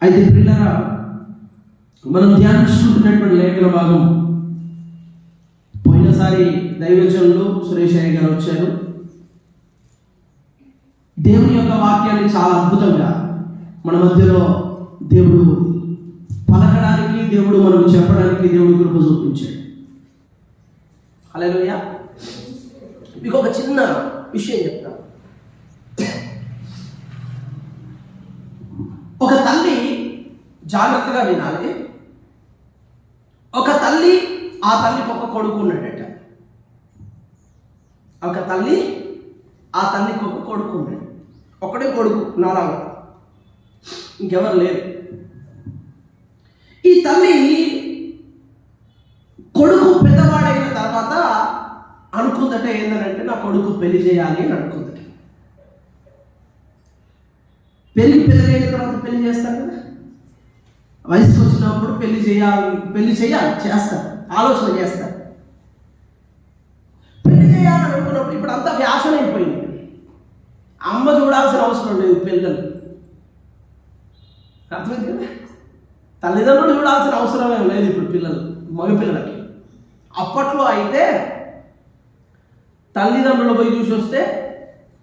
అయితే పిల్లరా, మనం ధ్యానించుకుంటున్నటువంటి లేఖన భాగం పోయినసారి దైవజనులు సురేష్ అయ్య గారు వచ్చారు. దేవుని యొక్క వాక్యాన్ని చాలా అద్భుతంగా మన మధ్యలో దేవుడు పలకడానికి, దేవుడు మనకు చెప్పడానికి దేవుడు కృప చూపించాడు. హల్లెలూయా. మీకు ఒక చిన్న విషయం చెప్తాను. ఒక తల్లి, జాగ్రత్తగా వినాలి. ఒక తల్లి, ఆ తల్లికి ఒక కొడుకు ఉన్నాడట. ఒక తల్లి, ఆ తల్లికి ఒక కొడుకు ఉన్నాడు. ఒకటే కొడుకు, నాలాగా, ఇంకెవరు లేరు. ఈ తల్లి కొడుకు పెద్దవాడైన తర్వాత అనుకుందట ఏంటంటే, నా కొడుకు పెళ్లి చేయాలి అని అనుకుందట. పెద్దగైన తర్వాత పెళ్లి చేస్తారు కదా, వయసుకు వచ్చినప్పుడు పెళ్లి చేయాలి చేస్తారు, ఆలోచన చేస్తారు. పెళ్లి చేయాలని అనుకున్నప్పుడు ఇప్పుడు అంతా ఫ్యాషన్ అయిపోయింది. అమ్మ చూడాల్సిన అవసరం లేదు పిల్లలు, అర్థమైంది కదా. తల్లిదండ్రులు చూడాల్సిన అవసరమే లేదు ఇప్పుడు పిల్లలు, మగపిల్లలకి. అప్పట్లో అయితే తల్లిదండ్రులు పోయి చూసి వస్తే,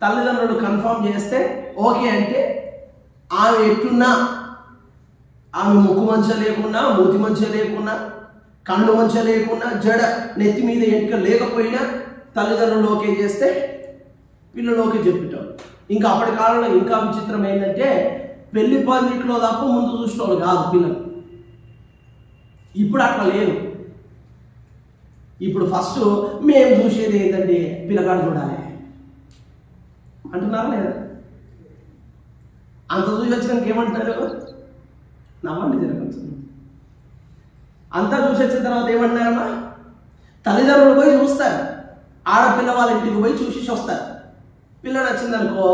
తల్లిదండ్రులు కన్ఫర్మ్ చేస్తే ఓకే అంటే, ఆమె ఎట్లున్నా, ఆమె ముక్కు మంచిగా లేకున్నా, మూతి మంచిగా లేకున్నా, కళ్ళు మంచిగా లేకున్నా, జడ నెత్తి మీద ఎంటిక లేకపోయినా తల్లిదండ్రులు ఓకే చేస్తే పిల్లలు ఓకే చెప్తారు. ఇంకా అప్పటి కాలంలో ఇంకా విచిత్రం ఏంటంటే, పెళ్లి పందిట్లో తప్ప ముందు చూసేవాళ్ళు కాదు పిల్లలు. ఇప్పుడు అట్లా లేదు. ఇప్పుడు ఫస్ట్ మేము చూసేది ఏంటంటే, పిల్లగాడు చూడాలి అంటున్నారా లేదా? అంత చూసి వచ్చినాక ఏమంటున్నారు? నవ్వండి జరగచ్చు. అంతా చూసి వచ్చిన తర్వాత ఏమంటున్నారమ్మా? తల్లిదండ్రులు పోయి చూస్తారు, ఆడపిల్ల వాళ్ళ ఇంటికి పోయి చూసి వస్తారు. పిల్ల నచ్చిందనుకో,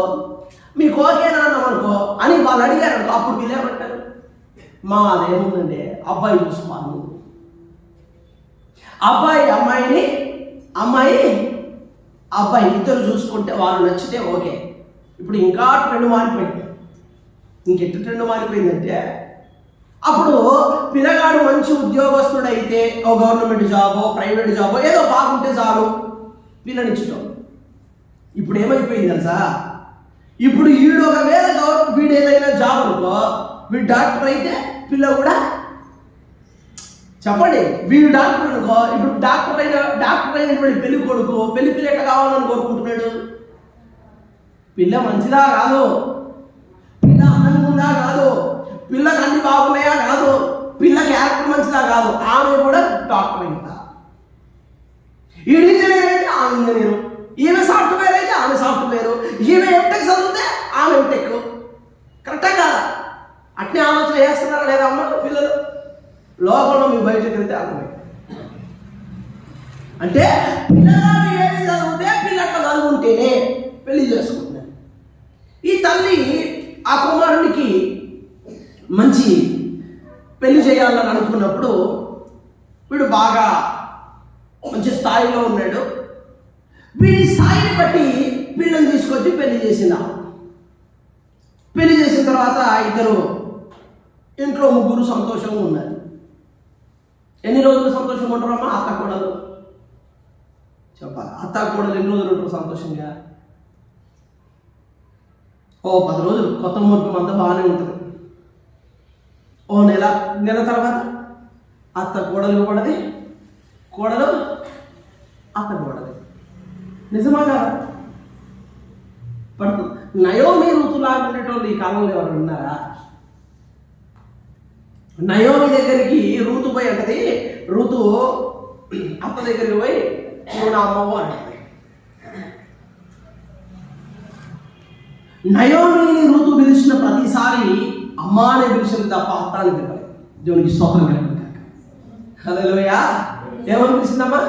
మీకు ఓకేనా అన్నామనుకో అని వాళ్ళు అడిగారు అనుకో, అప్పుడు వీళ్ళు ఏమంటారు? మా అదేముందండి, అబ్బాయి చూసుకోవాలి. అబ్బాయి అమ్మాయిని, అమ్మాయి అబ్బాయి ఇద్దరు చూసుకుంటే వాళ్ళు నచ్చితే ఓకే. ఇప్పుడు ఇంకా ట్రెండ్ మారిపోయింది. ఇంకెట్టు ట్రెండ్ మారిపోయిందంటే, అప్పుడు పిల్లగాడు మంచి ఉద్యోగస్తుడైతే, ఓ గవర్నమెంట్ జాబో ప్రైవేట్ జాబో ఏదో బాగుంటే చాలు పిల్లనిచ్చటం. ఇప్పుడు ఏమైపోయింది తెలుసా? ఇప్పుడు వీడు ఒకవేళ వీడు ఏదైనా జాబ్ అనుకో, వీడు డాక్టర్ అయితే పిల్ల కూడా, చెప్పండి, వీడు డాక్టర్ అనుకో, ఇప్పుడు డాక్టర్ అయినటువంటి పెళ్లి కొడుకు పెళ్లి పిల్ల ఎట్లా కావాలని కోరుకుంటున్నాడు? పిల్ల మంచిదా కాదు, పిల్ల అందంగా ఉందా కాదు, పిల్లకి అన్ని బాగున్నాయా కాదు, పిల్ల క్యారెక్టర్ మంచిదా కాదు, ఆమె కూడా డాక్టర్ అయిందా. ఈడు ఇంజనీర్ అయితే ఆమె ఇంజనీరు, ఈమె సాఫ్ట్వేర్ అయితే ఆమె సాఫ్ట్వేరు, ఈమె ఎంటెక్ చదివితే ఆమె ఎంటెక్. కరెక్టా కాదా? అట్నే ఆలోచన చేస్తున్నారా లేదా అమ్మ పిల్లలు? లోకంలో మీ బయటకు వెళ్తే అర్థమైంది. అంటే పిల్లలు ఏది చదివితే పిల్లట్లా చదువుకుంటేనే పెళ్లి చేసుకుంటున్నారు. ఈ తల్లి ఆ కుమారుడికి మంచి పెళ్లి చేయాలని అనుకున్నప్పుడు, వీడు బాగా మంచి స్థాయిలో ఉన్నాడు. వీడి స్థాయిని బట్టి పిల్లని తీసుకొచ్చి పెళ్లి చేసిందా. పెళ్లి చేసిన తర్వాత ఇద్దరు ఇంట్లో ముగ్గురు సంతోషంగా ఉన్నారు. ఎన్ని రోజులు సంతోషంగా ఉంటారమ్మా? అత్త కోడలు చెప్పాలి. అత్త కోడలు ఎన్ని రోజులు ఉంటారు సంతోషంగా? 10 రోజులు. కొత్త ముహూర్తం అంతా బాగానే ఉంటుంది. నెల తర్వాత అత్త కోడలు పడది, కోడలు అత్త కోడది. నిజమా కాదా? పడుతుంది. నయోమి ఋతులాగా ఉండేటోళ్ళు ఈ కాలంలో ఎవరు ఉన్నారా? నయోమి దగ్గరికి ఋతు పోయి అంటది, ఋతు అత్త దగ్గరికి పోయి నువ్వు నా అమ్మవు అంటది. నయోమిని ఋతు పిలిచిన ప్రతిసారి అమ్మా అనే పిలిచింది తప్ప అత్త అని పిలవాలి. దేవునికి స్తోత్రం కలుగుతుంది. హల్లెలూయా. ఏమని పిలిచిందమ్మా?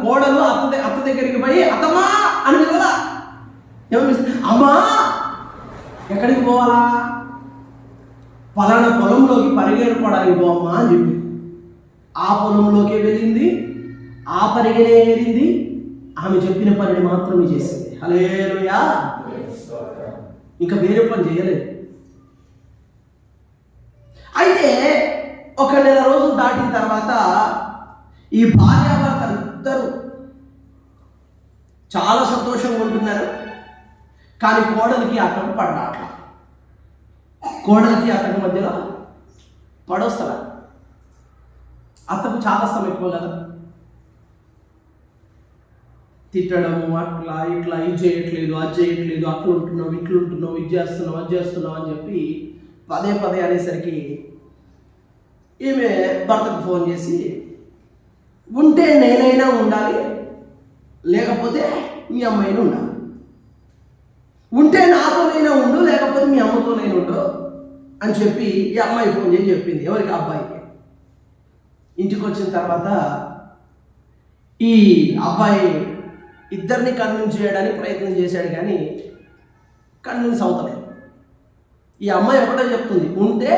కోడలు అత్త దగ్గరికి పోయి అత్తమ్మా అని పిలవలా. ఏమని పిలిచింది? అమ్మా. ఎక్కడికి పోవాలా? పలానా పొలంలోకి పరిగెడుకోవడానికి పోమ్మా అని చెప్పి ఆ పొలంలోకి వెళ్ళింది, ఆ పరిగెనే ఏరింది, ఆమె చెప్పిన పనిని మాత్రమే చేసింది. హల్లెలూయా. ఇంకా వేరే పని చేయలేదు. అయితే ఒక నెల రోజులు దాటిన తర్వాత ఈ భార్యాభర్తలు ఇద్దరు చాలా సంతోషంగా ఉంటున్నారు. కానీ కోడలికి అతను పడరాట్లా. కోడలికి అతని మధ్యలో పడొస్తారా? అత్తకు చాలా ఇష్టం ఎక్కువ కదా, తిట్టడము, అట్లా ఇట్లా, ఇది చేయట్లేదు, అది చేయట్లేదు, అట్లా ఉంటున్నావు, ఇట్లా ఉంటున్నావు, ఇది చేస్తున్నావు, అది చేస్తున్నావు అని చెప్పి పదే పదే అనేసరికి ఈమె భర్తకు ఫోన్ చేసి, ఉంటే నేనైనా ఉండాలి, లేకపోతే మీ అమ్మాయినా ఉండాలి. ఉంటే నాతోనైనా ఉండు, లేకపోతే మీ అమ్మతోనైనా ఉండు అని చెప్పి ఈ అమ్మాయి ఫోన్ చేసి చెప్పింది. ఎవరికి? అబ్బాయికి. ఇంటికి వచ్చిన తర్వాత ఈ అబ్బాయి ఇద్దరిని కన్విన్స్ చేయడానికి ప్రయత్నం చేశాడు, కానీ కన్విన్స్ అవుతలేదు. ఈ అమ్మాయి ఒకటే చెప్తుంది, ఉంటే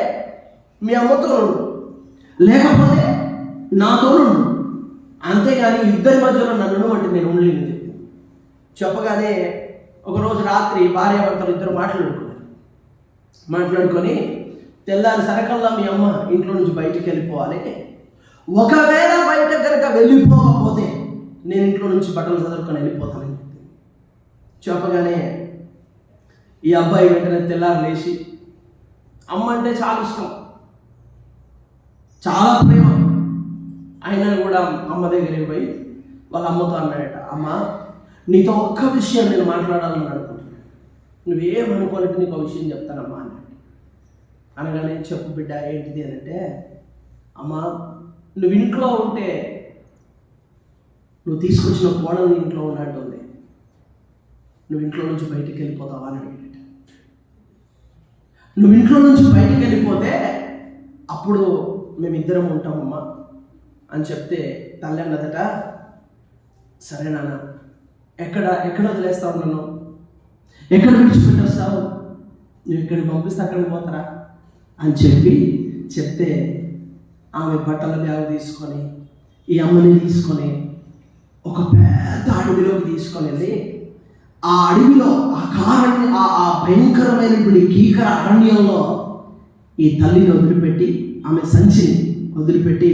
మీ అమ్మతో ఉండు, లేకపోతే నాతో ఉండు, అంతేగాని ఇద్దరి మధ్యలో నన్ను అంటే నేను ఉండలేను చెప్పి చెప్పగానే ఒకరోజు రాత్రి భార్యాభర్తలు ఇద్దరు మాట్లాడుకొని తెల్లారి సరకల్లా మీ అమ్మ ఇంట్లో నుంచి బయటికి వెళ్ళిపోవాలి, ఒకవేళ బయట కనుక వెళ్ళిపోకపోతే నేను ఇంట్లో నుంచి బట్టలు చదువుకొని వెళ్ళిపోతానని చెప్పగానే ఈ అబ్బాయి వెంటనే తెల్లారి లేచి, అమ్మ అంటే చాలా ఇష్టం, చాలా ప్రేమ, అయినా కూడా అమ్మ దగ్గరికి పోయి వాళ్ళ అమ్మతో అన్నాడట, అమ్మ నీతో ఒక్క విషయం నేను మాట్లాడాలని అనుకుంటున్నాను, నువ్వేమనుకోవాలంటే నీకు ఒక విషయం చెప్తానమ్మా అన్నాడు. అనగానే చెప్పు బిడ్డ ఏంటిది అని అంటే, అమ్మ నువ్వు ఇంట్లో ఉంటే నువ్వు తీసుకొచ్చిన కోడలు ఇంట్లో ఉన్నట్టుంది, నువ్వు ఇంట్లో నుంచి బయటికి వెళ్ళిపోతావా అని అడిగాడు. నువ్వు ఇంట్లో నుంచి బయటికి వెళ్ళిపోతే అప్పుడు మేమిద్దరం ఉంటామమ్మా అని చెప్తే తల్లి అన్నదట, సరే నాన్న, ఎక్కడ వదిలేస్తావు నన్ను, ఎక్కడ విడిచిపెట్టేస్తావు, నువ్వు ఎక్కడికి పంపిస్తే అక్కడికి పోతారా అని చెప్తే ఆమె బట్టల బ్యాగ్ తీసుకొని ఈ అమ్మని తీసుకొని ఒక పెద్ద అడవిలోకి తీసుకొని వెళ్ళి ఆ అడవిలో ఆ భయంకరమైనటువంటి కీకర అరణ్యంలో ఈ తల్లిని వదిలిపెట్టి, ఆమె సంచిని వదిలిపెట్టి,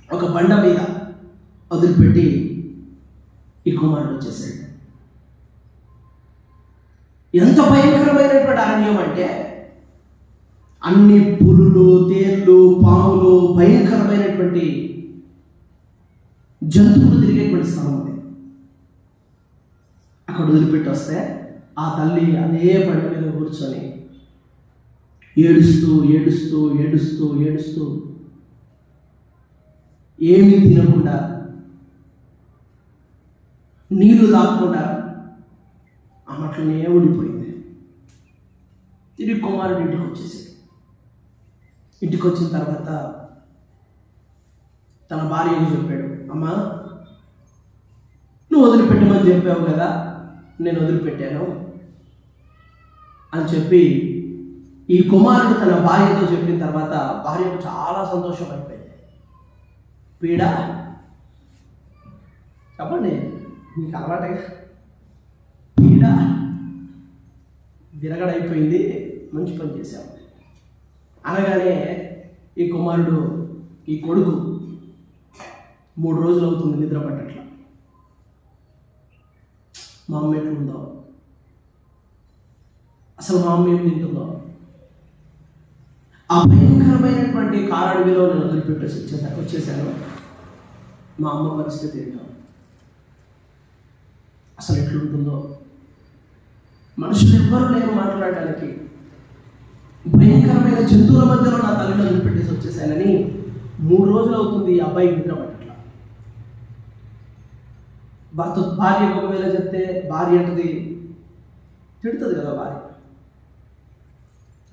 ఒక బండ మీద వదిలిపెట్టి ఈ కుమారుడు వచ్చేసాడు. ఎంత భయంకరమైనటువంటి అరణ్యం అంటే అన్ని పులులు, తేళ్ళు, పాములు, భయంకరమైనటువంటి జంతువులు తిరిగేటువంటి స్థలం అది. అక్కడ వదిలిపెట్టి వస్తే ఆ తల్లి అదే బండ మీద కూర్చొని ఏడుస్తూ ఏడుస్తూ ఏడుస్తూ ఏడుస్తూ ఏమీ తినకుండా, నీళ్లు తాగకుండా ఆ మట్లనే ఉండిపోయింది. తిరిగి కుమారుడు ఇంటికి వచ్చేసాడు. ఇంటికి వచ్చిన తర్వాత తన భార్యకు చెప్పాడు, అమ్మా నువ్వు వదిలిపెట్టమని చెప్పావు కదా, నేను వదిలిపెట్టాను అని చెప్పి ఈ కుమారుడు తన భార్యతో చెప్పిన తర్వాత భార్యకు చాలా సంతోషం అయిపోయింది. పీడ చెప్పండి, మీకు అలవాటే, పీడ విరగడైపోయింది, మంచి పని చేశాము అనగానే ఈ కుమారుడు, ఈ కొడుకు 3 రోజులు అవుతుంది నిద్ర పట్టట్లా. మా అమ్మ ఎట్లుందో, అసలు మా అమ్మ ఏం తింటుందో, ఆ భయంకరమైనటువంటి కారడవిలో నేను వదిలిపెట్టేసి వచ్చేసాను. మా అమ్మ పరిస్థితి ఏంటో, అసలు ఎట్లుంటుందో, మనుషులు ఎవ్వరూ లేరు మాట్లాడడానికి, భయంకరమైన జంతువుల మధ్యలో నా తల్లిని వదిలిపెట్టేసి వచ్చేసానని 3 రోజులు అవుతుంది ఈ అబ్బాయి నిద్ర పట్టట్లా. భార్యకు ఒకవేళ చెప్తే భార్య అంటది, తిడుతుంది కదా భార్య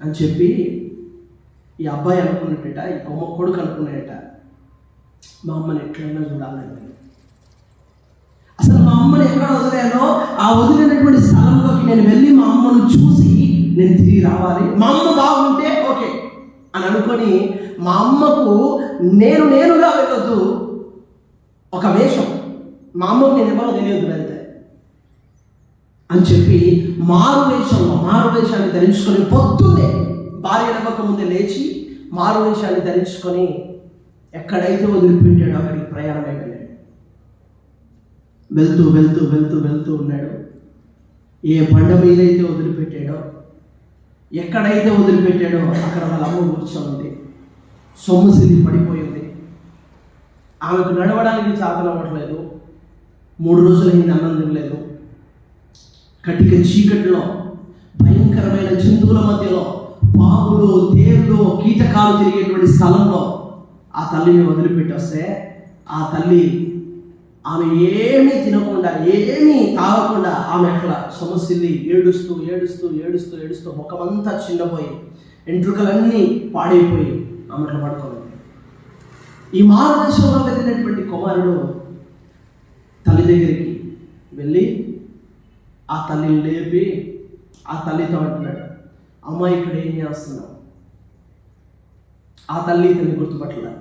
అని చెప్పి ఈ అబ్బాయి అనుకున్నట్ట, ఈ కొడుకు అనుకున్నాడట, మా అమ్మని ఎట్లయినా చూడాలని. అసలు మా అమ్మని ఎక్కడ వదిలేనో ఆ వదిలినటువంటి స్థలంలోకి నేను వెళ్ళి మా అమ్మను చూసి నేను తిరిగి రావాలి, మా అమ్మ బాగుంటే ఓకే అని అనుకొని మా అమ్మకు నేనుగా వెళ్ళొద్దు, ఒక వేషం, మా అమ్మకు నేను ఎవరో తెలియదు వెళ్తే అని చెప్పి మారువేషాన్ని ధరించుకొని పొద్దున్నే భార్య నమ్మక ముందే లేచి మారువేషాన్ని ధరించుకొని ఎక్కడైతే వదిలిపెట్టాడో అక్కడికి ప్రయాణమై వెళ్ళాడు. వెళ్తూ వెళ్తూ వెళ్తూ వెళ్తూ ఉన్నాడు. ఏ బండ మీదైతే వదిలిపెట్టాడో, ఎక్కడైతే వదిలిపెట్టాడో అక్కడ వాళ్ళ అమ్మ కూర్చొని సొమ్ముసిద్ధి పడిపోయింది. ఆమెకు నడవడానికి చేతనవ్వట్లేదు. 3 రోజులైంది అన్నం తినలేదు. కటిక చీకటిలో భయంకరమైన జంతువుల మధ్యలో పాములు, తేళ్లు, కీటకాలు తిరిగేటువంటి స్థలంలో ఆ తల్లిని వదిలిపెట్టి వస్తే ఆ తల్లి ఆమె ఏమీ తినకుండా ఏమీ తాగకుండా ఆమె అక్కడ సొమసిల్లి ఏడుస్తూ ఏడుస్తూ ఏడుస్తూ ఏడుస్తూ ముఖమంతా చిన్నపోయి వెంట్రుకలన్నీ పాడైపోయి ఆమె అట్లా పడుకోలేదు. ఈ మారువేషంలో వెళ్ళినటువంటి కుమారుడు తల్లి దగ్గరికి వెళ్ళి ఆ తల్లిని లేపి ఆ తల్లితో అంటున్నాడు, అమ్మ ఇక్కడ ఏం చేస్తున్నావు? ఆ తల్లి తల్లి గుర్తుపట్టలేదు.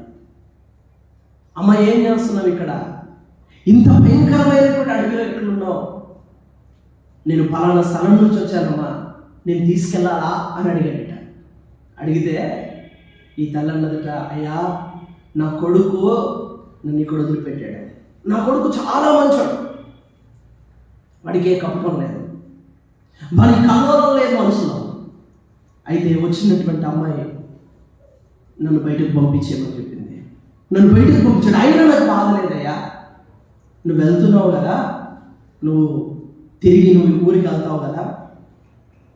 అమ్మ ఏం చేస్తున్నావు ఇక్కడ? ఇంత భయంకరమైనటువంటి అడవిలో ఎక్కడున్నావు? నేను పలానా స్థలం నుంచి వచ్చానమ్మా, నేను తీసుకెళ్ళాలా అని అడిగాడట. అడిగితే ఈ తల్లి అన్నదట, అయ్యా నా కొడుకు నన్ను ఇక్కడ వదిలిపెట్టాడు. నా కొడుకు చాలా మంచోడు, వాడికి ఏ కప్పం లేదు, వాడికి కల్లోలం లేదు మనసులో. అయితే వచ్చినటువంటి అమ్మాయి నన్ను బయటకు పంపించేయమని చెప్పింది. నన్ను బయటకు పంపించాడు. అయినా నాకు బాధ లేదయ్యా, నువ్వు వెళ్తున్నావు కదా, నువ్వు తిరిగి నువ్వు ఊరికి వెళ్తావు కదా,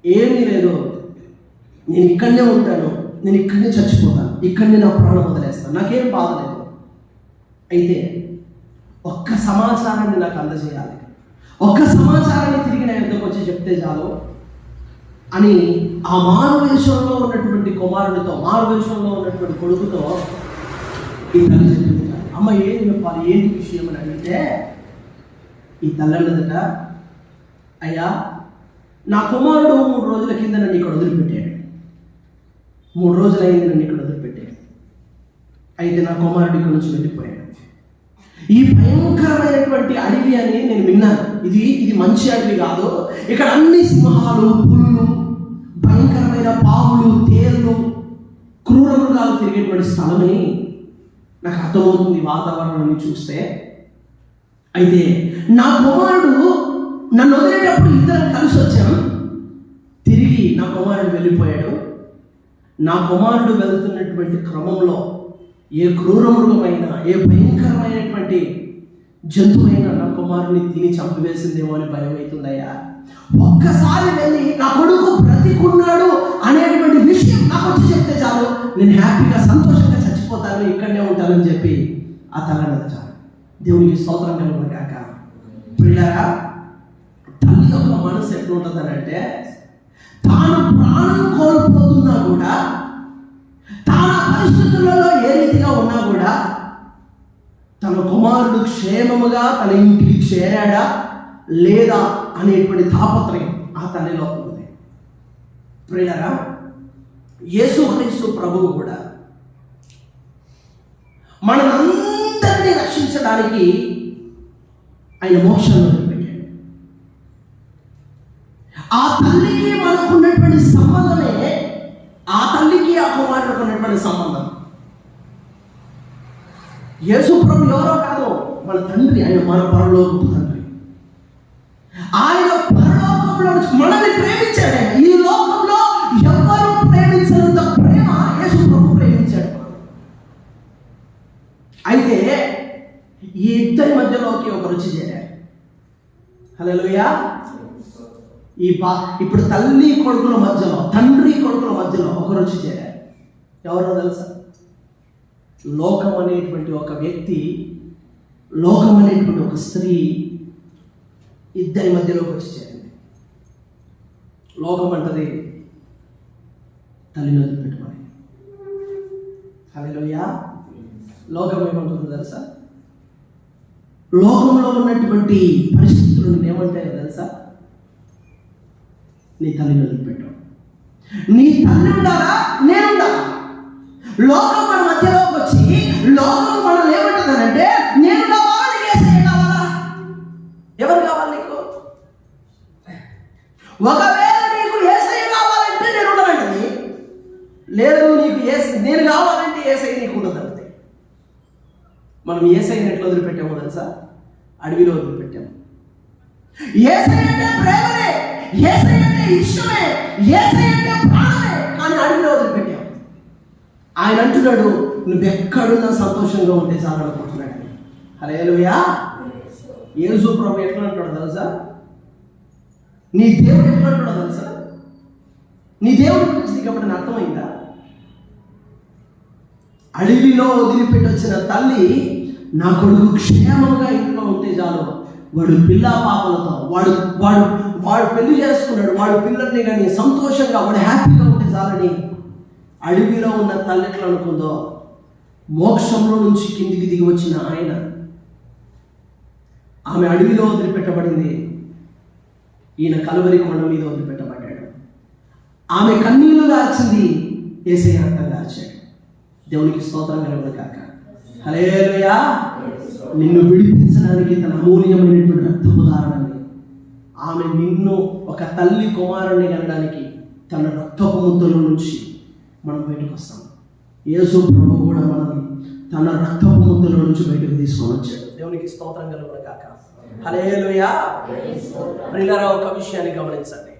ఏమీ లేదు, నేను ఇక్కడనే ఉంటాను, నేను ఇక్కడనే చచ్చిపోతాను, ఇక్కడనే నా ప్రాణం వదిలేస్తాను, నాకేం బాధ లేదు. అయితే ఒక్క సమాచారాన్ని నాకు అందజేయాలి, ఒక్క సమాచారాన్ని తిరిగి నా యుద్ధకు వచ్చి చెప్తే చాలు అని ఆ మారువేషంలో ఉన్నటువంటి కుమారుడితో, మారువేషంలో ఉన్నటువంటి కొడుకుతో ఈ తల్లి చెప్పింది. అమ్మ ఏం చెప్పాలి, ఏంటి విషయం అని అడిగితే ఈ తల్లి అన్నదట, అయ్యా నా కుమారుడు 3 రోజుల కింద నన్ను ఇక్కడ వదిలిపెట్టాడు, 3 రోజులైంది నన్ను ఇక్కడ వదిలిపెట్టాడు. అయితే నా కుమారుడు ఇక్కడ నుంచి వెళ్ళిపోయాడు. ఈ భయంకరమైనటువంటి అడవి అని నేను విన్నాను. ఇది మంచి అడవి కాదు, ఇక్కడ అన్ని సింహాలు, పులులు, భయంకరమైన పాములు, తేళ్లు, క్రూర మృగాలు తిరిగేటువంటి స్థలమని నాకు అర్థమవుతుంది వాతావరణాన్ని చూస్తే. అయితే నా కుమారుడు నన్ను వదిలేటప్పుడు ఇద్దరం కలిసి వచ్చాం, తిరిగి నా కుమారుడు వెళ్ళిపోయాడు. నా కుమారుడు వెళ్తున్నటువంటి క్రమంలో ఏ క్రూర మృగమైనా, ఏ భయంకరమైనటువంటి జంతువైనా నా కుమారుని తిని చంపివేసిందేమో అని భయం అవుతుందయ్యా. ఒక్కసారి వెళ్ళి నా కొడుకు బ్రతికున్నాడు అనేటువంటి విషయం నాకు వచ్చి చెప్తే చాలు, నేను హ్యాపీగా సంతోషంగా చచ్చిపోతాను, ఇక్కడనే ఉంటానని చెప్పి ఆ తల్లి చాలు. దేవునికి స్తోత్రం కలుగును గాక. ప్రియులారా, తల్లి యొక్క మనసు ఎట్లుంటుందని అంటే, తాను ప్రాణం కోల్పోతున్నా కూడా, తాను పరిస్థితులలో ఏ రీతిగా ఉన్నా కూడా, తన కుమారుడు క్షేమముగా తన ఇంటికి చేరాడా లేదా అనేటువంటి తాపత్రయం ఆ తల్లిలో ఉంది. ప్రియులారా, యేసుక్రీస్తు ప్రభువు కూడా మనందరినీ రక్షించడానికి ఆయన మోక్షంలో పెట్టాడు. ఆ తల్లికి మనకున్నటువంటి సంబంధమే ఆ తల్లికి ఆ కుమారుడికి ఉన్నటువంటి సంబంధం. యేసు ప్రభు ఎవరో కాదు, మన తండ్రి. ఆయన మన పరలోకపు తండ్రి. ఆయన పరలోకంలో మనల్ని ప్రేమించాడు. ఈ లోకంలో ఎవరు ప్రేమించినంత ప్రేమ యేసు ప్రభు ప్రేమించాడు. అయితే ఈ ఇద్దరి మధ్యలోకి ఒక రుచి చేరాడు. హల్లెలూయా. ఇప్పుడు తల్లి కొడుకుల మధ్యలో, తండ్రి కొడుకుల మధ్యలో ఒక రుచి చేరాడు. ఎవరో తెలుసా? లోకం అనేటువంటి ఒక వ్యక్తి, లోకం అనేటువంటి ఒక స్త్రీ ఇద్దరి మధ్యలోకి వచ్చి చేరింది. లోకం అంటది తల్లిని వదిలిపెట్టుమని. హల్లెలూయా. లోకం ఏమంటుందో తెలుసా? లోకంలో ఉన్నటువంటి పరిస్థితులను ఏమంటాయో తెలుసా? నీ తల్లిని వదిలిపెట్టు, నీ తల్లి ఉండాలా, నేను ఉండాలా. లోకం మన మధ్యలోకి వచ్చి లోకం మనం ఏమంటుందనంటే, నేను కావాలా, నీకు యేసయ్య కావాలా? ఎవరు కావాలి నీకు? ఒకవేళ నీకు యేసయ్య కావాలంటే నేను ఉండనండి, లేదు నీకు నేను కావాలంటే యేసయ్య నీకు ఉండదండి. మనం యేసయ్యని ఎట్లా వదిలిపెట్టామో తెలుసా? అడవిలో వదిలిపెట్టాము. యేసయ్య అంటే ప్రేమనే, యేసయ్య అంటే ఇష్టమే, యేసయ్య అంటే ప్రాణమే, కానీ అడవిలో వదిలిపెట్టాము. ఆయన అంటున్నాడు, నువ్వెక్కడున్నా సంతోషంగా ఉంటే చాలు అనుకుంటున్నాడు. హల్లెలూయా. యేసు ప్రభు ఎట్లా అంటాడు తెలుసా? నీ దేవుడు ఎట్లా అంటాడో తెలుసా? నీ దేవుడి గురించి నీకు ఎప్పుడైనా అర్థమైందా? అడవిలో వదిలిపెట్టి వచ్చిన తల్లి, నా కొడుకు క్షేమంగా ఇంట్లో ఉంటే చాలు, వాడు పిల్ల పాపలతో వాడు వాడు వాడు పెళ్లి చేసుకున్నాడు, వాడు పిల్లల్ని కానీ సంతోషంగా వాడు హ్యాపీగా ఉంటే చాలని అడవిలో ఉన్న తల్లి ఎట్లా అనుకుందో, మోక్షంలో నుంచి కిందికి దిగి వచ్చిన ఆయన, ఆమె అడవిలో వదిలిపెట్టబడింది, ఈయన కలువరి కొండ మీద వదిలిపెట్టబడ్డాడు. ఆమె కన్నీళ్లు దాచింది, యేసయ్య రక్తం దాచాడు. దేవునికి స్తోత్రం కలుగును గాక. హల్లెలూయా. నిన్ను విడిపించడానికి తన అమూల్యమైనటువంటి రక్తపు దారాన్ని, ఆమె నిన్ను ఒక తల్లి కుమారుని కనడానికి తన రక్తపు ముద్దల నుంచి మనం బయటకు వస్తాం. యేసు ప్రభు కూడా మనల్ని తన రక్తపు ముద్దల నుంచి బయటకు తీసుకొని వచ్చాడు. దేవునికి స్తోత్రం కలుగును గాక. హల్లెలూయా. ప్రియులారా, ఒక విషయాన్ని గమనించండి.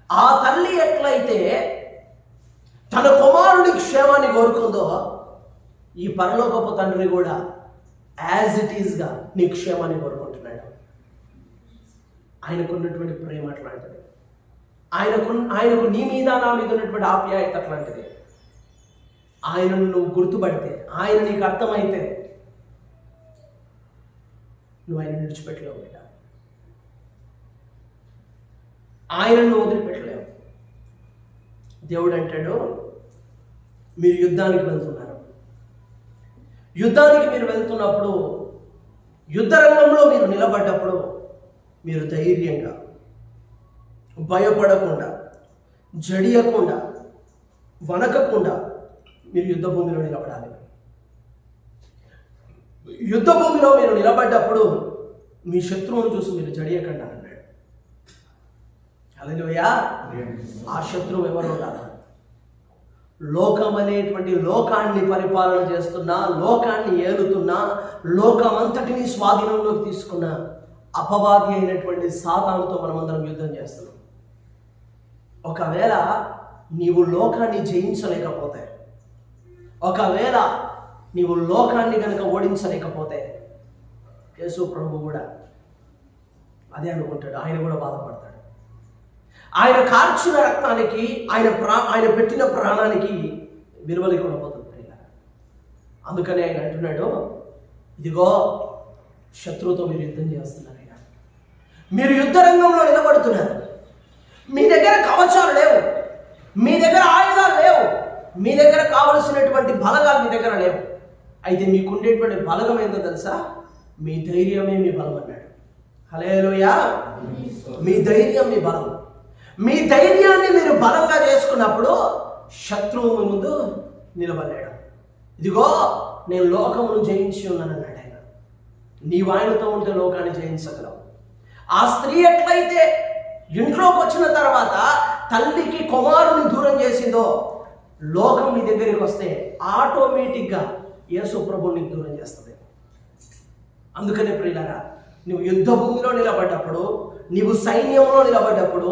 ఆ తల్లి ఎట్లయితే తన కుమారుడి క్షేమాన్ని కోరుకుందో, ఈ పరలోకపు తండ్రి కూడా యాజ్ ఇట్ ఈస్గా నీ క్షేమాన్ని కోరుకుంటున్నాడు. ఆయనకున్నటువంటి ప్రేమ అట్లాంటిది, ఆయనకు నీ మీద నా మీద ఉన్నటువంటి ఆప్యాయత అట్లాంటిది. ఆయనను నువ్వు గుర్తుపడితే, ఆయన నీకు అర్థమైతే, నువ్వు ఆయన విడిచిపెట్టలేవు బిడ్డ. ఆయనను వదిలిపెట్టలేవు. దేవుడు అంటాడు, మీరు యుద్ధానికి వెళ్తున్నారు. యుద్ధానికి మీరు వెళ్తున్నప్పుడు, యుద్ధ రంగంలో మీరు నిలబడ్డప్పుడు, మీరు ధైర్యంగా, భయపడకుండా, జడియకుండా, వణకకుండా మీరు యుద్ధ భూమిలో నిలబడాలి. యుద్ధ భూమిలో మీరు నిలబడ్డప్పుడు మీ శత్రువును చూసి మీరు జడియకండి అన్నాడు. హల్లెలూయా. ఆ శత్రువు ఎవరో కాదు, లోకం అనేటువంటి లోకాన్ని పరిపాలన చేస్తున్నా, లోకాన్ని ఏలుతున్నా, లోకమంతటిని స్వాధీనంలోకి తీసుకున్న అపవాది అయినటువంటి సాతానుతో మనమందరం యుద్ధం చేస్తున్నాం. ఒకవేళ నీవు లోకాన్ని జయించలేకపోతే, ఒకవేళ నీవు లోకాన్ని కనుక ఓడించలేకపోతే, యేసు ప్రభు కూడా అదే అనుకుంటాడు. ఆయన కూడా బాధపడతాడు. ఆయన కార్చిన రక్తానికి, ఆయన పెట్టిన ప్రాణానికి విలువ లేకుండా పోతుంది. అందుకని ఆయన అంటున్నాడు, ఇదిగో శత్రువుతో మీరు యుద్ధం చేస్తున్నారు. మీరు యుద్ధ రంగంలో నిలబడుతున్నారు. మీ దగ్గర కవచాలు లేవు, మీ దగ్గర ఆయుధాలు లేవు, మీ దగ్గర కావలసినటువంటి బలగాలు మీ దగ్గర లేవు. అయితే మీకుండేటువంటి బలగం ఏంటో తెలుసా? మీ ధైర్యమే మీ బలం అన్నాడు. హల్లెలూయా. మీ ధైర్యం మీ బలం. మీ ధైర్యాన్ని మీరు బలంగా చేసుకున్నప్పుడు శత్రువు ముందు నిలబడ్డాడు. ఇదిగో నేను లోకమును జయించి ఉన్నాను అన్నాడు ఆయన. నీవు ఆయనతో ఉంటే లోకాన్ని జయించగలవు. ఆ స్త్రీ ఎట్లయితే ఇంట్లోకి వచ్చిన తర్వాత తల్లికి కుమారుని దూరం చేసిందో, లోకం నీ దగ్గరికి వస్తే ఆటోమేటిక్గా యేసు ప్రభువుని దూరం చేస్తుంది. అందుకనే ప్రియులారా, నువ్వు యుద్ధ భూమిలో నిలబడ్డప్పుడు, నీవు సైన్యంలో నిలబడ్డప్పుడు,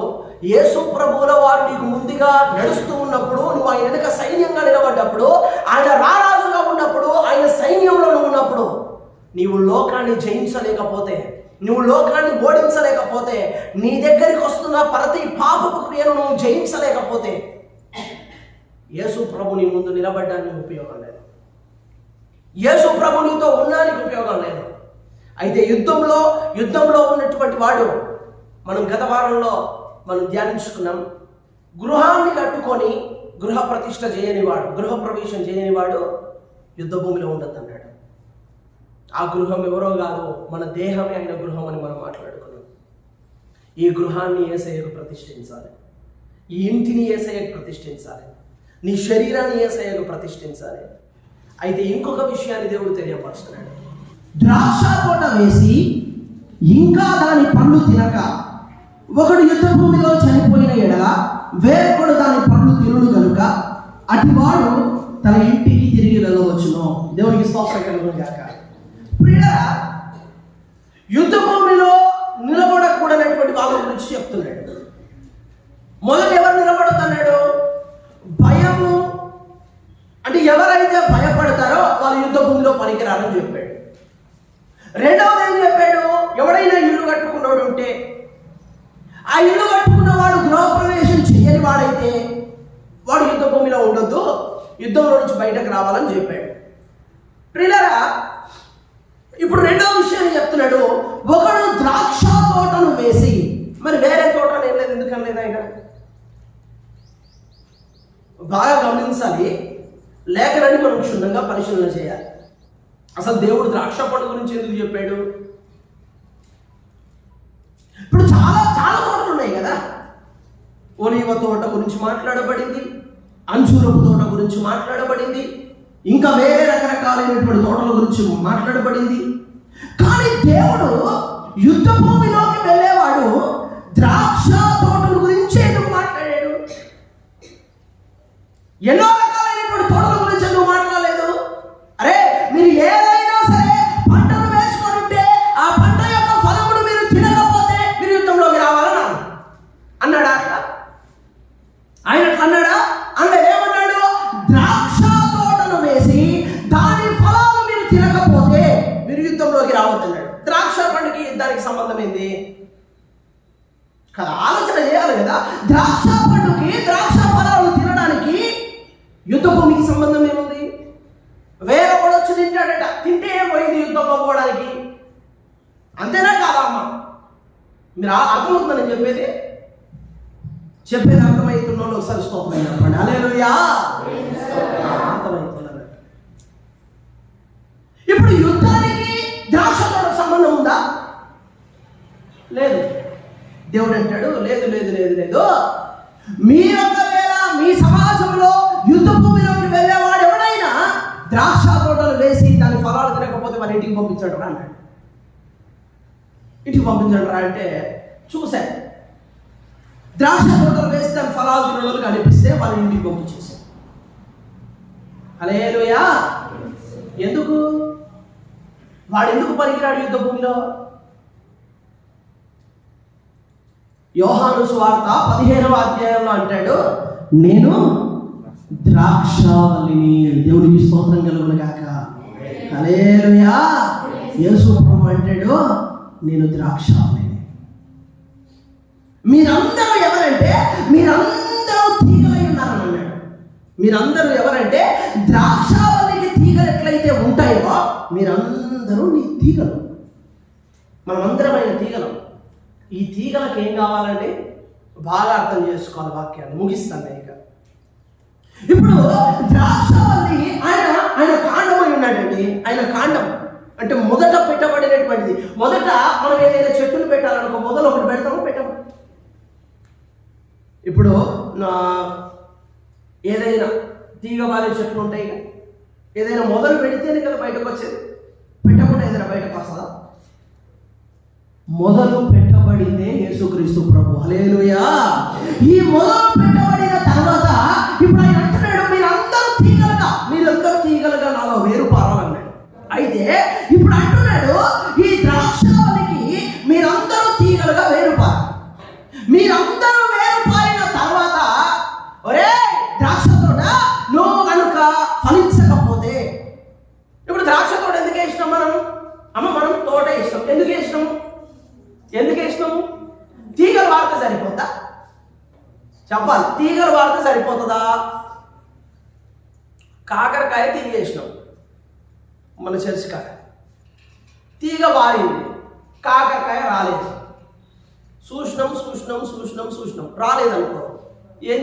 యేసు ప్రభువుల వారు నీకు ముందుగా నడుస్తూ ఉన్నప్పుడు, నువ్వు ఆయన వెనుక సైన్యంగా నిలబడ్డప్పుడు, ఆయన రారాజుగా ఉన్నప్పుడు, ఆయన సైన్యంలో నువ్వు ఉన్నప్పుడు, నీవు లోకాన్ని జయించలేకపోతే, నువ్వు లోకాన్ని ఓడించలేకపోతే, నీ దగ్గరికి వస్తున్న ప్రతి పాపపు క్రియను నువ్వు జయించలేకపోతే, యేసు ప్రభు నీ ముందు నిలబడ్డానికి ఉపయోగం లేదు. యేసు ప్రభు నీతో ఉండడానికి ఉపయోగం లేదు. అయితే యుద్ధంలో ఉన్నటువంటి వాడు, మనం గత వారంలో మనం ధ్యానించుకున్నాం, గృహాన్ని కట్టుకొని గృహ ప్రతిష్ఠ చేయనివాడు, గృహ ప్రవేశం చేయనివాడు యుద్ధ భూమిలో ఉండద్దు అన్నాడు. ఆ గృహం ఎవరో కాదు, మన దేహమే అయిన గృహం అని మనం మాట్లాడుకున్నాం. ఈ గృహాన్ని యేసయ్యకు ప్రతిష్ఠించాలి, ఈ ఇంటిని యేసయ్యకు ప్రతిష్ఠించాలి, నీ శరీరాన్ని యేసయ్యకు ప్రతిష్ఠించాలి. అయితే ఇంకొక విషయాన్ని దేవుడు తెలియపరుస్తున్నాడు. ద్రాక్ష తోట వేసి ఇంకా దాని పండ్లు తినక ఒకడు యుద్ధ భూమిలో చనిపోయిన ఎడల వేరొకడు దాని పండ్లు తినుడు కనుక అటివాడు తన ఇంటికి తిరిగి వెళ్ళవచ్చును. దేవునికి స్తోత్రం కలుగును గాక. ప్రియులారా, యుద్ధ భూమిలో నిలబడకూడనటువంటి వాళ్ళ గురించి చెప్తున్నాడు. మొదట ఎవరు నిలబడుతున్నాడు? భయము అంటే ఎవరైతే భయపడతారో వాళ్ళు యుద్ధ భూమిలో పనికిరారని చెప్పాడు. రెండవది ఏం చెప్పాడు? ఎవడైనా ఇల్లు కట్టుకున్నాడు ఉంటే ఆ ఇల్లు కట్టుకున్నవాడు గృహప్రవేశం చేయని వాడైతే వాడు యుద్ధ భూమిలో ఉండొద్దు, యుద్ధంలో నుంచి బయటకు రావాలని చెప్పాడు. ప్రియులారా, ఇప్పుడు రెండవ విషయాన్ని చెప్తున్నాడు. ఒకడు ద్రాక్ష తోటను వేసి, మరి వేరే తోటను ఏం లేదు, ఎందుకనలేదు ఆయన? బాగా గమనించాలి, లేఖనాన్ని మనం క్షుణ్ణంగా పరిశీలన చేయాలి. అసలు దేవుడు ద్రాక్ష పండు గురించి ఎందుకు చెప్పాడు? ఇప్పుడు చాలా చాలా తోటలు ఉన్నాయి కదా. ఒలీవ తోట గురించి మాట్లాడబడింది, అంజూరపు తోట గురించి మాట్లాడబడింది, ఇంకా వేరే రకరకాలైనటువంటి తోటల గురించి మాట్లాడబడింది. కానీ దేవుడు యుద్ధ భూమిలోకి వెళ్ళేవాడు ద్రాక్ష తోటల గురించి ఎందుకు మాట్లాడాడు? ఎన్నో రకాలైనటువంటి తోటల గురించి ఎందుకు మాట్లాడలేదు? అరే, మీరు ఏదైనా సరే పంటను వేసుకొని ఉంటే ఆ పంట యొక్క ఫలమును మీరు తినకపోతే మీరు యుద్ధంలోకి రావాలని అన్నాడా? ఆయన అట్లా అన్నాడా? అంటే ఏమన్నాడు? ద్రాక్ష తోటను వేసి దాని ఫలాలు మీరు తినకపోతే మీరు యుద్ధంలోకి రావద్దన్నాడు. ద్రాక్ష పండుకి యుద్ధానికి సంబంధం ఏంది కదా? ఆలోచన చేయాలి కదా. ద్రాక్ష పండుకి ద్రాక్ష ఫలాలు తినడానికి యుద్ధ భూమికి సంబంధం ఏముంది? వేరే కూడా వచ్చి తింటాడట, తింటే ఏమైంది యుద్ధంలో పోవడానికి? అంతేనా కాదా అమ్మ? మీరు అర్థమవుతుందని చెప్పేది అర్థమవుతున్న వాళ్ళు ఒకసారి స్తోత్రం చెప్పండి. హల్లెలూయా. అర్థమవుతున్నారు. ఇప్పుడు యుద్ధానికి ద్రాక్ష తోటకు సంబంధం ఉందా? లేదు. దేవుడు అంటాడు, లేదు లేదు లేదు లేదు. మీరు ఒకవేళ మీ సమాజంలో యుద్ధ భూమిలోకి వెళ్ళేవాడు ఎవడైనా ద్రాక్ష తోటలు వేసి దాని ఫలాలు తినకపోతే మన ఇంటికి పంపించాడు రా అన్నాడు. ఇంటికి పంపించాడు రా అంటే చూశాను. ద్రాక్ష తోటలు వేసి దాని ఫలాలు తినడానికి కనిపిస్తే వాళ్ళ ఇంటికి పంపించేశాడు. హల్లెలూయా. ఎందుకు? వాడు ఎందుకు పనికిరాడు యుద్ధ భూమిలో? యోహాను సువార్త 15వ అధ్యాయంలో అంటాడు, నేను ద్రాక్షావల్లిని. దేవుడికి స్తోత్రం కలుగును గాక. హల్లెలూయా. యేసు ప్రభువు అంటాడు, నేను ద్రాక్షావల్లిని. మీరందరూ ఎవరంటే మీరందరూ తీగలై ఉన్నారని అన్నాడు. మీరందరూ ఎవరంటే ద్రాక్షావల్లికి తీగలు ఎట్లయితే ఉంటాయో మీరందరూ నీ తీగలు. మనమందరమైన తీగలు. ఈ తీగలకు ఏం కావాలంటే బాగా అర్థం చేసుకోవాలి వాక్యాన్ని. ముగిస్తాను ఇక. ఇప్పుడు ద్రాక్షావల్లి ఆయన కాండమై ఉన్నాడండి. ఆయన కాండం అంటే మొదట పెట్టబడినటువంటిది. మొదట మనం ఏదైనా చెట్టును పెట్టాలనుకో మొదలు ఒకటి పెడతామో పెట్టము. ఇప్పుడు ఏదైనా తీగ బారే చెట్లు ఉంటాయి కదా, ఏదైనా మొదలు పెడితేనే కదా బయటకు వచ్చేది. పెట్టకుండా ఏదైనా బయటకు వస్తుందా? మొదలు పెట్టబడిందే యేసుక్రీస్తు ప్రభు. హల్లెలూయా. ఈ మొదలు పెట్టబడిన తర్వాత ఇప్పుడు ఆయన అంటున్నాడు, మీరందరూ తీగలుగా నాలో వేరు పారాలన్నాడు. అయితే ఇప్పుడు అంటున్నాడు, ఈ ద్రాక్షావళికి మీరందరూ తీగలుగా వేరుపారు. మీరందరూ వేరుపారిన తర్వాత ఒరే ద్రాక్ష తోట నువ్వు కనుక ఫలించకపోతే, ఇప్పుడు ద్రాక్ష తోట ఎందుకు వేసినాం మనం? మనం తోట వేసినాం. ఎందుకు వేసినాము? తీగలు వాడితే సరిపోతా? చెప్పాలి. తీగలు వాడితే సరిపోతుందా? కాకరకాయ తీగ వేసినాం మన చర్చి కాడ, తీగ వారింది, కాకరకాయ రాలేదు. చూసినాం రాలేదనుకో ఏం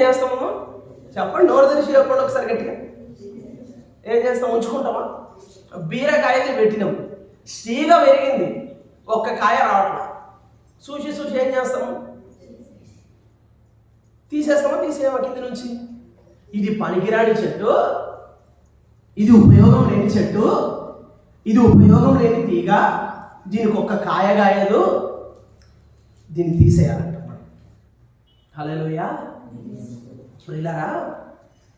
చేస్తాము? చెప్పండి, నోరు తెరిచి చెప్పండి ఒకసారి గట్టిగా. ఏం చేస్తాం? ఉంచుకుంటామా? బీరకాయది పెట్టినాము, తీగ పెరిగింది, ఒక్క కాయ రావట్లా. చూసి ఏం చేస్తాము? తీసేయమా కింది నుంచి? ఇది పనికిరాని చెట్టు, ఇది ఉపయోగం లేని చెట్టు, ఇది ఉపయోగం లేని తీగ, దీనికి ఒక్క కాయ కాయదు, దీన్ని తీసేయాలంట. హల్లెలూయా. ప్రియులారా,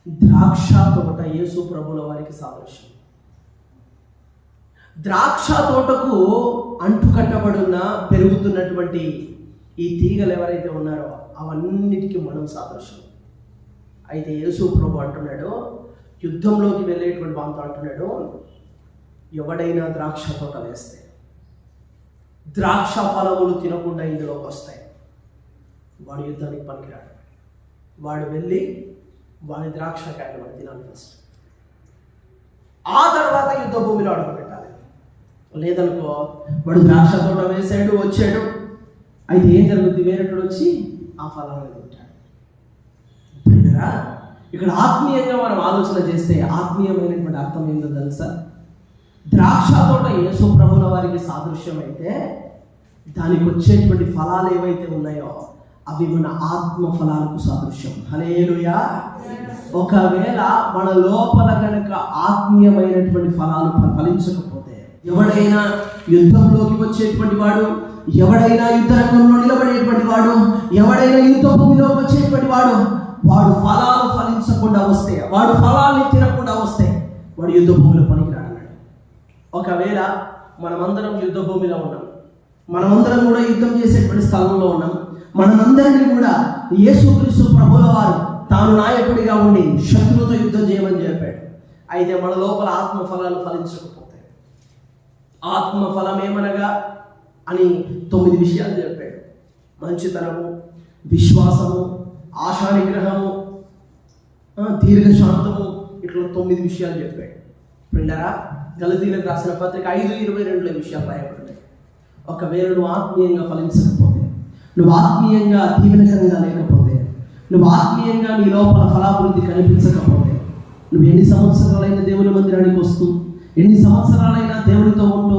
ద్రాక్ష తోట యేసు ప్రభుల వారికి సాదృశ్యం. ద్రాక్ష తోటకు అంటుకట్టబడిన పెరుగుతున్నటువంటి ఈ తీగలు ఎవరైతే ఉన్నారో అవన్నిటికీ మనం సాదృశ్యం. అయితే యేసు ప్రభు అంటున్నాడు, యుద్ధంలోకి వెళ్ళేటువంటి వాంతో అంటున్నాడు, ఎవడైనా ద్రాక్ష తోట వేస్తే ద్రాక్ష ఫలములు తినకుండా ఇందులోకి వస్తాయి, వాడు యుద్ధానికి పనికిరాడు. వాడు వెళ్ళి వాడి ద్రాక్షకాయలు వాడు తినాలి ఫస్ట్, ఆ తర్వాత యుద్ధ భూమిలో అడుగు పెట్టాలి. లేదనుకో, వాడు ద్రాక్ష తోట వేసాడు, వచ్చాడు, అయితే ఏం జరుగుతుంది? వేరేటోడు వచ్చి ఆ ఫలాన్ని తింటాడు. ఇక్కడ ఆత్మీయంగా మనం ఆలోచన చేస్తే ఆత్మీయమైనటువంటి అర్థం ఏంటో తెలుసా? ద్రాక్ష తోట యేసు ప్రభుల వారికి సాదృశ్యం అయితే దానికి వచ్చేటువంటి ఫలాలు ఏవైతే ఉన్నాయో అవి మన ఆత్మ ఫలాలకు సాదృశ్యం. హల్లెలూయా. ఒకవేళ మన లోపల కనుక ఆత్మీయమైనటువంటి ఫలాలు ఫలించకపోతే, ఎవడైనా యుద్ధంలోకి వచ్చేటువంటి వాడు, ఎవడైనా యుద్ధ రంగంలో నిలబడేటువంటి వాడు, ఎవడైనా యుద్ధ భూమిలో వచ్చేటువంటి వాడు, వాడు ఫలాలు ఫలించకుండా వస్తే, వాడు ఫలాలు తినకుండా వస్తే వాడు యుద్ధ భూమిలో పనికిరాడన్నాడు. ఒకవేళ మనమందరం యుద్ధ భూమిలో ఉన్నాం, మనమందరం కూడా యుద్ధం చేసేటువంటి స్థలంలో ఉన్నాం, మనమందరినీ కూడా యేసుక్రీస్తు ప్రభుల వారు తాను నాయకుడిగా ఉండి శత్రువుతో యుద్ధం చేయమని చెప్పాడు. అయితే మన లోపల ఆత్మ ఫలాలు ఫలించకపోతే, ఆత్మ ఫలం ఏమనగా అని 9 విషయాలు చెప్పాడు. మంచితనము, విశ్వాసము, ఆశా నిగ్రహము, దీర్ఘశాంతము, ఇట్లా 9 విషయాలు చెప్పాడు. ప్రియులారా, గలతీయులకు రాసిన పత్రిక 5:22 విషయాలు రాయబడ్డాయి. ఒకవేళ నువ్వు ఆత్మీయంగా ఫలించకపోతే, నువ్వు ఆత్మీయంగా దీవెనకరంగా లేకపోతే, నువ్వు ఆత్మీయంగా నీ లోపల ఫలాభివృద్ధి కనిపించకపోతే, నువ్వు ఎన్ని సంవత్సరాలైనా దేవుని మందిరానికి వస్తూ, ఎన్ని సంవత్సరాలైనా దేవునితో ఉంటూ,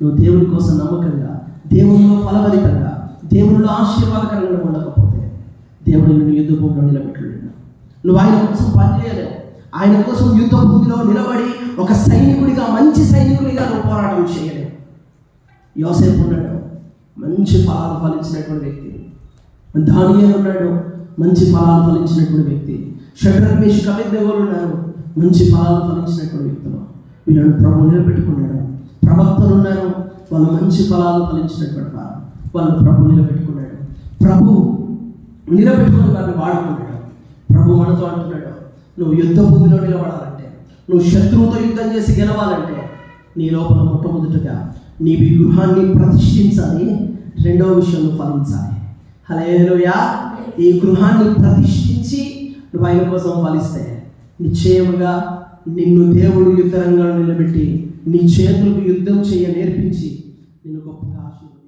నువ్వు దేవుని కోసం నమ్మకంగా, దేవునిలో ఫలభరితంగా, దేవునిలో ఆశీర్వాదకరంగా ఉండకపోతే దేవుడు నిన్ను యుద్ధ భూమిలో నిలబెట్టలేడు. నువ్వు ఆయన కోసం పనిచేయలేవు. ఆయన కోసం యుద్ధ భూమిలో నిలబడి ఒక సైనికుడిగా, మంచి సైనికుడిగా నువ్వు పోరాటం చేయలేవు. యోసేపు ఉన్నాడు, మంచి ఫలాలు ఫలించినటువంటి వ్యక్తి. దానియేలు ఉన్నాడు, మంచి ఫలాలు ఫలించినటువంటి వ్యక్తి. షడ్రక్ మేషక్ అబేద్నెగోలు ఉన్నారు, మంచి ఫలాలు ఫలించినటువంటి వ్యక్తులు. వీళ్ళను ప్రభు నిలబెట్టుకున్నాడు. ప్రవక్తలు ఉన్నారు, వాళ్ళు మంచి ఫలాలు ఫలించినటువంటి వారు, వాళ్ళు ప్రభు నిలబెట్టుకున్నాడు. ప్రభు నిలబెట్టుకుని వారిని వాడుకున్నాడు. ప్రభు మనతో అంటున్నాడు, నువ్వు యుద్ధ భూమిలో నిలబడాలంటే, నువ్వు శత్రువుతో యుద్ధం చేసి గెలవాలంటే నీ లోపల మొట్టమొదటిగా నీ గృహాన్ని ప్రతిష్ఠించాలి, రెండవ విషయంలో ఫలించాలి. హల్లెలూయా. ఈ గృహాన్ని ప్రతిష్ఠించి నువ్వు ఆయన కోసం ఫలిస్తే నిశ్చయముగా నిన్ను దేవుడు యుద్ధ రంగంలో నిలబెట్టి నీ చేతులకు యుద్ధం చేయ నేర్పించి నిన్ను గొప్పగా ఆశీర్వదిస్తాడు.